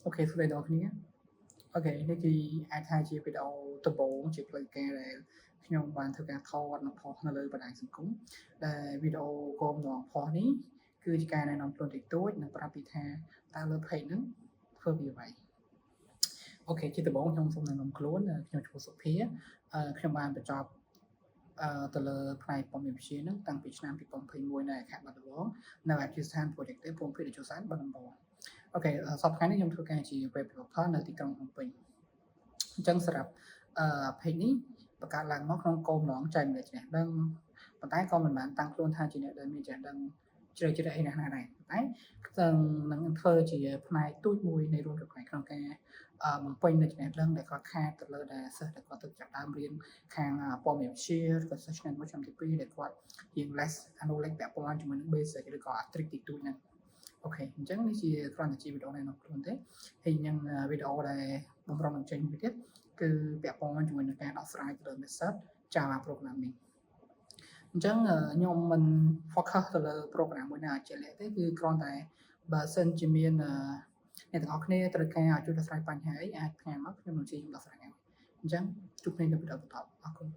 អូខេស្ដីដល់គ្នាអូខេនេះគឺអាចថាជាវីដេអូដំបូងជាផ្លូវការដែលខ្ញុំបានធ្វើការថតនិងផុសនៅលើបណ្ដាញសង្គមដែលវីដេអូគោលបំណងផុសនេះគឺជាការណែនាំខ្លួនតិចតួចនិងប្រាប់ពីថាតើលើ page ហ្នឹងធ្វើពីអ្វីអូខេជាដំបូងខ្ញុំសូមណែនាំខ្លួនខ្ញុំឈ្មោះសុភាខ្ញុំបានបញ្ចប់ទៅលើផ្នែកព័ត៌មានវិទ្យាហ្នឹងតាំងពីឆ្នាំ2021នៅខេត្តបាត់ដំបងនៅឯវិទ្យាស្ថាន Project ភូមិភាគតេជោសានបាត់ដំបងអូខេសប្តាហ៍នេះខ្ញុំធ្វើការជា web developer នៅទីក្រុងភ្នំពេញអញ្ចឹងសម្រាប់page នេះបង្កើតឡើងមកក្នុងគោលបំណងចែកម្លែកចំណេះដឹងប៉ុន្តែក៏មិនបានតាំងខ្លួនថាជាអ្នកដែលមានចំណេះដឹងជ្រៅជ្រៅអីណាស់ណាដែរតែទាំងនឹងធ្វើជាផ្នែកទូចមួយនៃរួមចំណែកក្នុងការបំពេញនៅចំណេះដឹងដែលគាត់ខាតទៅលើដែលសិស្សដែលគាត់ទៅចាប់ដើមរៀនខាងព័ត៌មានវិទ្យាឬក៏សិស្សឆ្នាំ1ឆ្នាំទី2ដែលគាត់រៀន less knowledge ពាក់ព័ន្ធជាមួយនឹង basic ឬក៏ trick ទីទូចហ្នឹងអូខេអញ្ចឹងនេះជាគ្រាន់តែជាវីដេអូណែនាំខ្លួនទេហើយនឹងវីដេអូដែលបំរុងនឹងចេញមួយទៀតគឺពាក់ព័ន្ធជាមួយនឹងការដោះស្រាយទៅលើ method Java programming អញ្ចឹងខ្ញុំមិន focus ទៅលើ program មួយណាជាក់លាក់ទេគឺគ្រាន់តែបើសិនជាមានអ្នកទាំងអស់គ្នាត្រូវការឲ្យជួយដោះស្រាយបញ្ហាអីអាចផ្ញើមកខ្ញុំនឹងជួយដោះស្រាយឲ្យអញ្ចឹងជួបគ្នានៅវីដេអូបន្តអរគុណ